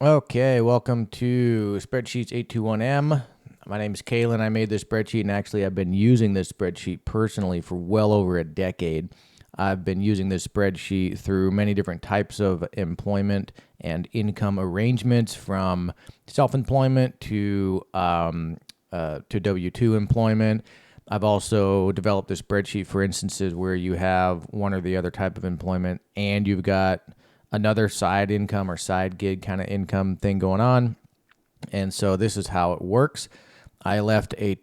Okay, welcome to Spreadsheets 821M. My name is Kalen. I made this spreadsheet, and actually I've been using this spreadsheet personally for well over a decade. I've been using this spreadsheet through many different types of employment and income arrangements, from self-employment to W-2 employment. I've also developed a spreadsheet for instances where you have one or the other type of employment and you've got another side income or side gig kind of income thing going on. And so this is how it works. I left a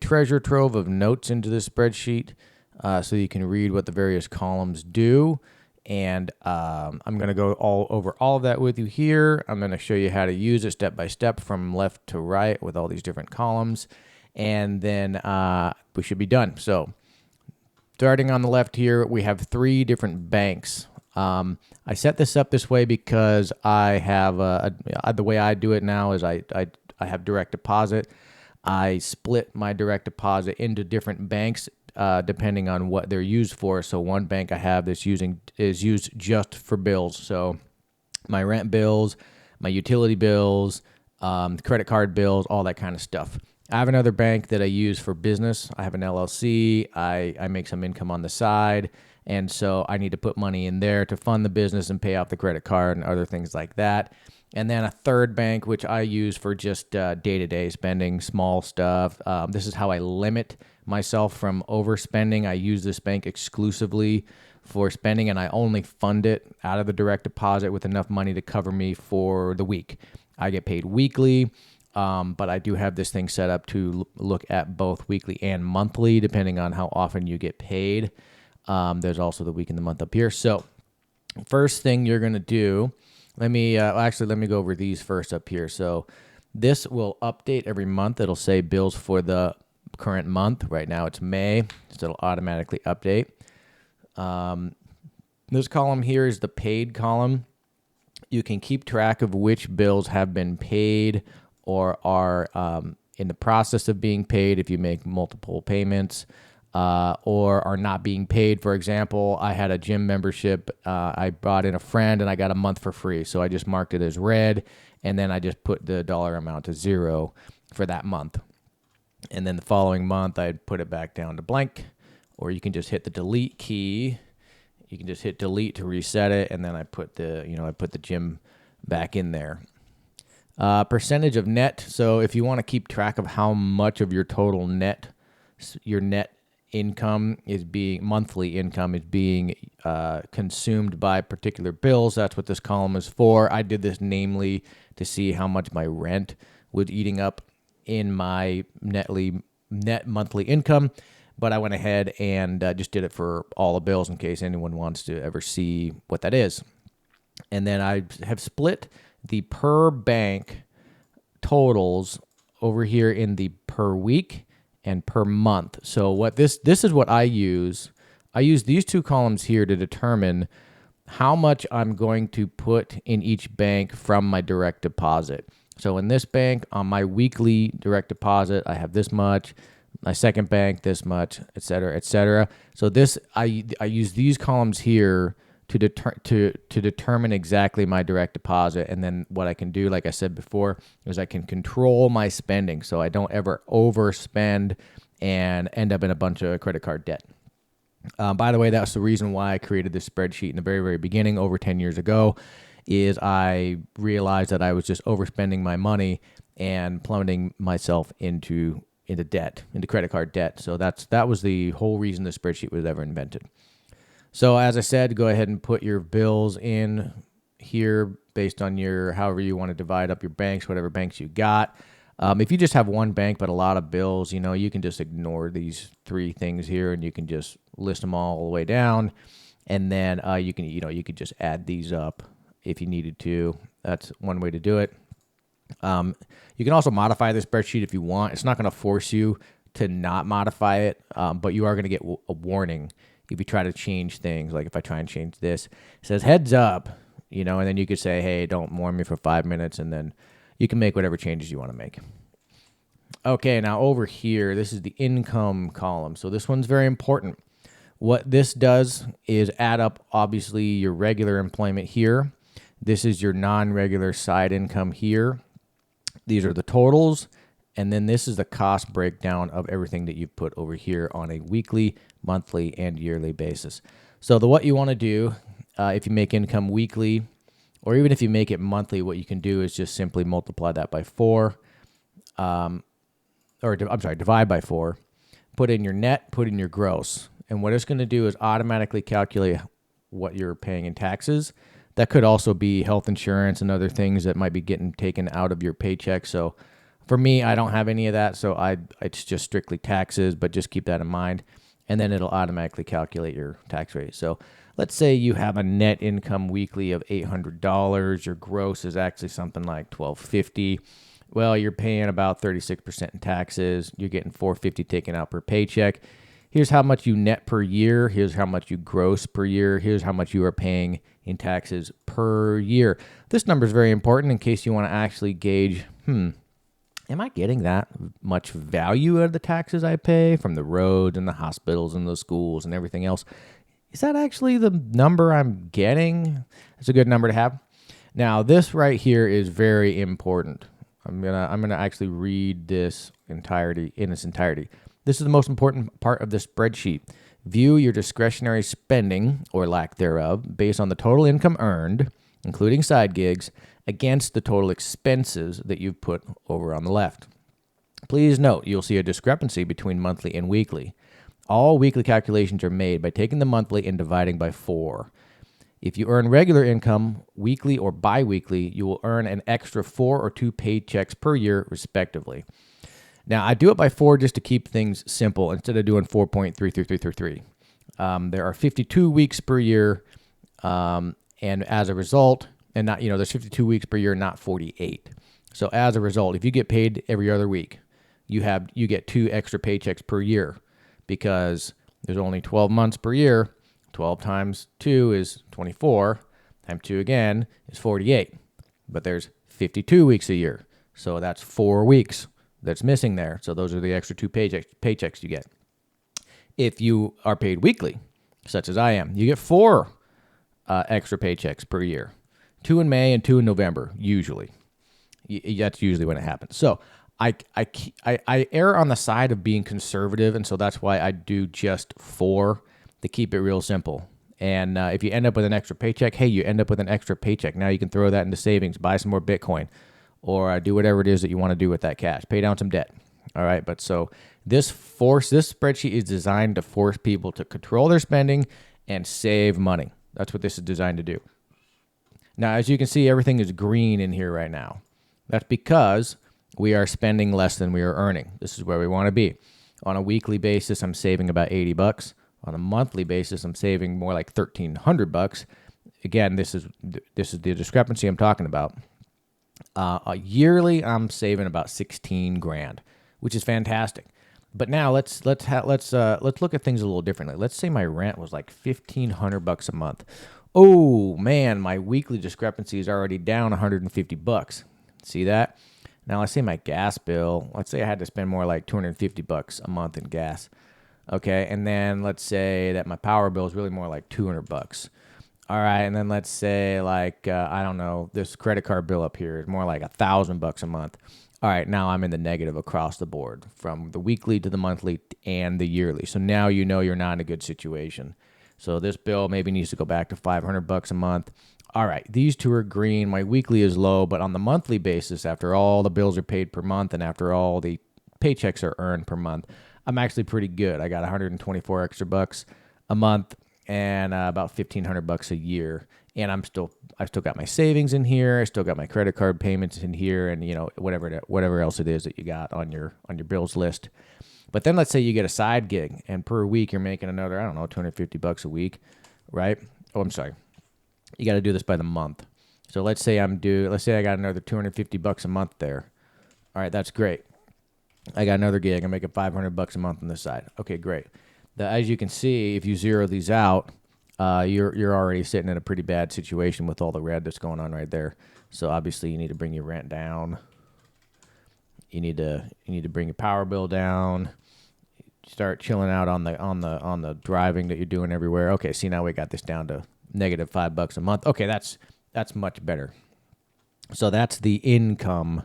treasure trove of notes into this spreadsheet so you can read what the various columns do. And I'm going to go over all of that with you here. I'm going to show you how to use it step by step from left to right with all these different columns. And then we should be done. So starting on the left here, we have 3 different banks. I set this up this way because I have the way I do it now is I have direct deposit. I split my direct deposit into different banks depending on what they're used for. So one bank I have is used just for bills. So my rent bills, my utility bills, credit card bills, all that kind of stuff. I have another bank that I use for business. I have an LLC. I make some income on the side. And so I need to put money in there to fund the business and pay off the credit card and other things like that. And then a third bank, which I use for just day-to-day spending, small stuff. This is how I limit myself from overspending. I use this bank exclusively for spending, and I only fund it out of the direct deposit with enough money to cover me for the week. I get paid weekly, but I do have this thing set up to look at both weekly and monthly, depending on how often you get paid. There's also the week and the month up here. So first thing you're going to do, let me go over these first up here. So this will update every month. It'll say bills for the current month. Right now it's May, so it'll automatically update. This column here is the paid column. You can keep track of which bills have been paid or are in the process of being paid if you make multiple payments. Or are not being paid. For example, I had a gym membership. I brought in a friend and I got a month for free. So I just marked it as red, and then I just put the dollar amount to 0 for that month. And then the following month, I'd put it back down to blank, or you can just hit the delete key. You can just hit delete to reset it, and then I put the gym back in there. Percentage of net. So if you want to keep track of how much of your total your net monthly income is being consumed by particular bills, that's what this column is for. I did this namely to see how much my rent was eating up in my net monthly income, but I went ahead and just did it for all the bills in case anyone wants to ever see what that is. And then I have split the per bank totals over here in the per week and per month. So what this is what I use. I use these 2 columns here to determine how much I'm going to put in each bank from my direct deposit. So in this bank, on my weekly direct deposit, I have this much. My second bank, this much, et cetera, et cetera. So I use these columns here to determine exactly my direct deposit. And then what I can do, like I said before, is I can control my spending so I don't ever overspend and end up in a bunch of credit card debt. By the way, that's the reason why I created this spreadsheet in the very, very beginning, over 10 years ago, is I realized that I was just overspending my money and plummeting myself into debt, into credit card debt. So that was the whole reason the spreadsheet was ever invented. So as I said, go ahead and put your bills in here based on however you want to divide up your banks, whatever banks you got. If you just have one bank but a lot of bills, you can just ignore these 3 things here, and you can just list them all the way down. And then you could just add these up if you needed to. That's one way to do it. You can also modify the spreadsheet if you want. It's not going to force you to not modify it, but you are going to get a warning if you try to change things. Like if I try and change this, it says heads up, and then you could say, hey, don't warn me for 5 minutes, and then you can make whatever changes you want to make. Okay, now over here, this is the income column. So this one's very important. What this does is add up, obviously, your regular employment here. This is your non-regular side income here. These are the totals. And then this is the cost breakdown of everything that you've put over here on a weekly, monthly, and yearly basis. So what you want to do, if you make income weekly, or even if you make it monthly, what you can do is just simply multiply that by 4, divide by 4, put in your net, put in your gross. And what it's going to do is automatically calculate what you're paying in taxes. That could also be health insurance and other things that might be getting taken out of your paycheck. So for me, I don't have any of that, so it's just strictly taxes, but just keep that in mind. And then it'll automatically calculate your tax rate. So let's say you have a net income weekly of $800. Your gross is actually something like $1,250. Well, you're paying about 36% in taxes. You're getting $450 taken out per paycheck. Here's how much you net per year. Here's how much you gross per year. Here's how much you are paying in taxes per year. This number is very important in case you want to actually gauge, am I getting that much value out of the taxes I pay from the roads and the hospitals and the schools and everything else? Is that actually the number I'm getting? It's a good number to have. Now, this right here is very important. I'm gonna actually read this in its entirety. This is the most important part of the spreadsheet. View your discretionary spending, or lack thereof, based on the total income earned, including side gigs, against the total expenses that you've put over on the left. Please note, you'll see a discrepancy between monthly and weekly. All weekly calculations are made by taking the monthly and dividing by 4. If you earn regular income, weekly or bi-weekly, you will earn an extra 4 or 2 paychecks per year, respectively. Now, I do it by 4 just to keep things simple instead of doing 4.33333. There are 52 weeks per year, and as a result, there's 52 weeks per year, not 48. So as a result, if you get paid every other week, you get 2 extra paychecks per year because there's only 12 months per year. 12 times 2 is 24, times 2 again is 48. But there's 52 weeks a year, so that's 4 weeks that's missing there. So those are the extra 2 paychecks you get. If you are paid weekly, such as I am, you get 4 extra paychecks per year. 2 in May and 2 in November, usually. That's usually when it happens. So I err on the side of being conservative, and so that's why I do just 4 to keep it real simple. And if you end up with an extra paycheck, hey, you end up with an extra paycheck. Now you can throw that into savings, buy some more Bitcoin, or do whatever it is that you want to do with that cash. Pay down some debt. All right, but so this spreadsheet is designed to force people to control their spending and save money. That's what this is designed to do. Now, as you can see, everything is green in here right now. That's because we are spending less than we are earning. This is where we want to be. On a weekly basis, I'm saving about $80. On a monthly basis, I'm saving more like $1,300. Again, this is the discrepancy I'm talking about. Yearly, I'm saving about 16 grand, which is fantastic. But now let's look at things a little differently. Let's say my rent was like $1,500 a month. Oh man, my weekly discrepancy is already down $150. See that? Now let's say my gas bill. Let's say I had to spend more like $250 a month in gas. Okay, and then let's say that my power bill is really more like $200. All right, and then let's say like I don't know, this credit card bill up here is more like $1,000 a month. All right, now I'm in the negative across the board from the weekly to the monthly and the yearly. So now you know you're not in a good situation. So this bill maybe needs to go back to $500 a month. All right, these two are green. My weekly is low, but on the monthly basis, after all the bills are paid per month and after all the paychecks are earned per month, I'm actually pretty good. I got 124 extra bucks a month and about $1,500 a year. And I still got my savings in here. I still got my credit card payments in here, and whatever else it is that you got on your bills list. But then let's say you get a side gig, and per week you're making another, I don't know, $250 a week, right? Oh, I'm sorry. You got to do this by the month. So let's say I got another $250 a month there. All right, that's great. I got another gig. I'm making $500 a month on this side. Okay, great. As you can see, if you zero these out, you're already sitting in a pretty bad situation with all the red that's going on right there. So obviously you need to bring your rent down. You need to bring your power bill down. Start chilling out on the driving that you're doing everywhere. Okay, see, now we got this down to negative $5 a month. Okay, that's That's much better. So that's the income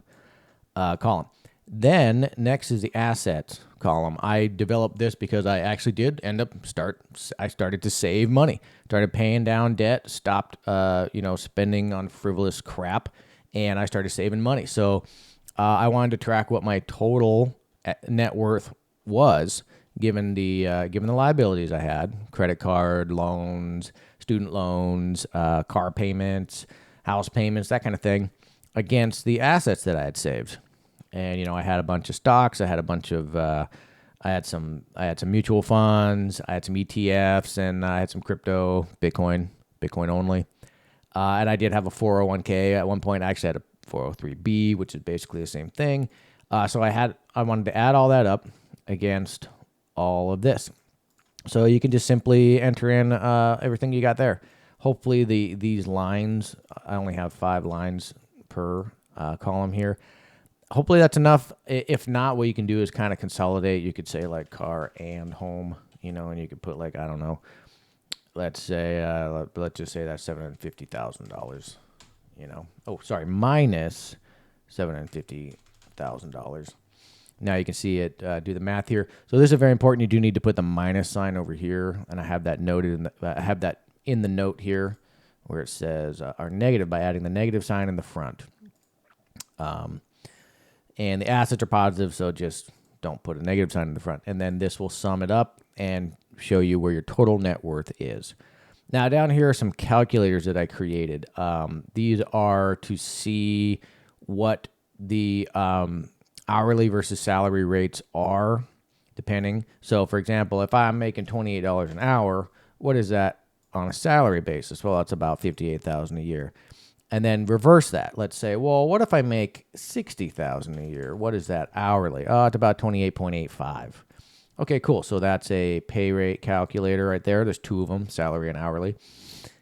column. Then next is the assets column. I developed this because I actually did end up I started to save money, started paying down debt, stopped, spending on frivolous crap, and I started saving money. So I wanted to track what my total net worth was given the liabilities I had: credit card, loans, student loans, car payments, house payments, that kind of thing, against the assets that I had saved. And I had a bunch of stocks. I had a bunch of I had some mutual funds. I had some ETFs, and I had some crypto, Bitcoin only. And I did have a 401k at one point. I actually had a 403b, which is basically the same thing. So I wanted to add all that up against all of this. So you can just simply enter in everything you got there. Hopefully these lines, I only have 5 lines per column here. Hopefully that's enough. If not, what you can do is kind of consolidate. You could say like car and home, and you could put like, I don't know, let's say, let's just say that's $750,000, minus $750,000. Now you can see it, do the math here. So this is very important. You do need to put the minus sign over here, and I have that noted. I have that in the note here where it says are negative by adding the negative sign in the front. And the assets are positive, so just don't put a negative sign in the front. And then this will sum it up and show you where your total net worth is. Now, down here are some calculators that I created. These are to see what the hourly versus salary rates are, depending. So, for example, if I'm making $28 an hour, what is that on a salary basis? Well, that's about $58,000 a year. And then reverse that. Let's say, well, what if I make $60,000 a year? What is that hourly? Oh, it's about 28.85. Okay, cool. So that's a pay rate calculator right there. There's 2 of them, salary and hourly.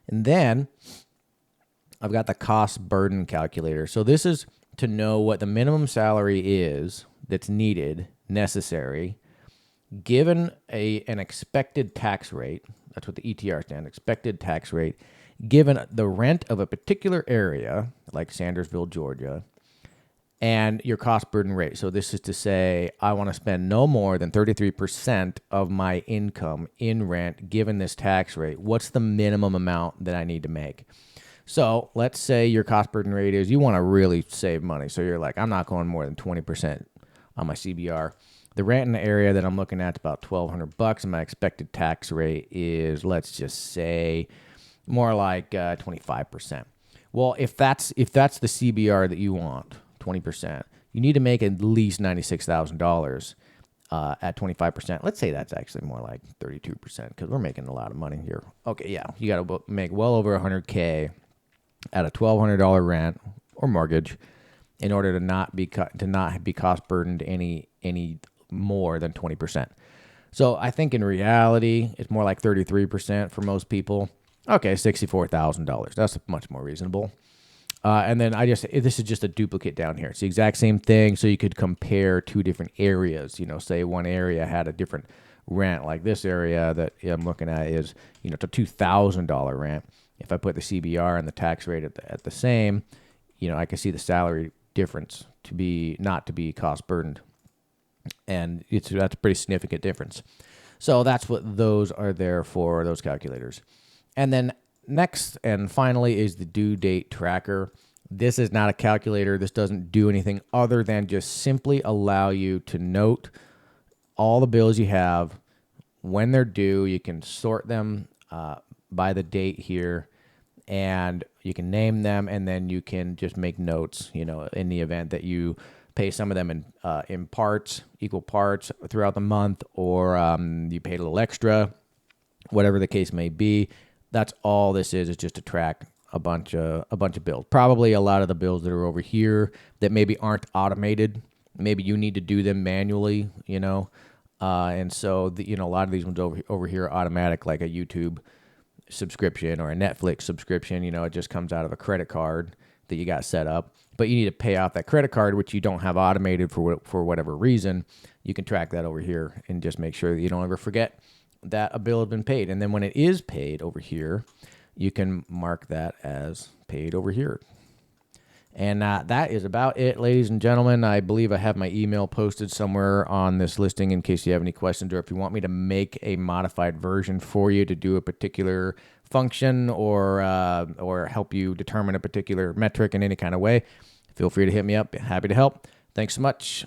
And then I've got the cost burden calculator. So this is to know what the minimum salary is that's necessary, given an expected tax rate. That's what the ETR stands, expected tax rate, given the rent of a particular area, like Sandersville, Georgia, and your cost burden rate. So this is to say, I want to spend no more than 33% of my income in rent given this tax rate. What's the minimum amount that I need to make? So let's say your cost burden rate is you want to really save money. So you're like, I'm not going more than 20% on my CBR. The rent in the area that I'm looking at is about $1,200, and my expected tax rate is, let's just say, more like 25%. Well, if that's the CBR that you want, 20%, you need to make at least $96,000 at 25%. Let's say that's actually more like 32% because we're making a lot of money here. Okay, yeah, you got to make well over $100K at a $1,200 rent or mortgage in order to not be cost burdened any more than 20%. So I think in reality, it's more like 33% for most people. Okay, $64,000. That's much more reasonable. And then this is just a duplicate down here. It's the exact same thing. So you could compare 2 different areas. Say one area had a different rent, like this area that I'm looking at is, it's a $2,000 rent. If I put the CBR and the tax rate at the same, I can see the salary difference not to be cost burdened. And that's a pretty significant difference. So that's what those are there for, those calculators. And then next and finally is the due date tracker. This is not a calculator. This doesn't do anything other than just simply allow you to note all the bills you have, when they're due. You can sort them by the date here, and you can name them, and then you can just make notes, in the event that you pay some of them in parts, equal parts throughout the month, or you paid a little extra, whatever the case may be. That's all this is just to track a bunch of bills. Probably a lot of the bills that are over here that maybe aren't automated. Maybe you need to do them manually, and so a lot of these ones over here are automatic, like a YouTube subscription or a Netflix subscription. It just comes out of a credit card that you got set up, but you need to pay off that credit card, which you don't have automated for whatever reason. You can track that over here and just make sure that you don't ever forget that a bill has been paid. And then when it is paid over here, you can mark that as paid over here. And that is about it, ladies and gentlemen. I believe I have my email posted somewhere on this listing in case you have any questions, or if you want me to make a modified version for you to do a particular function or help you determine a particular metric in any kind of way. Feel free to hit me up. Happy to help. Thanks so much.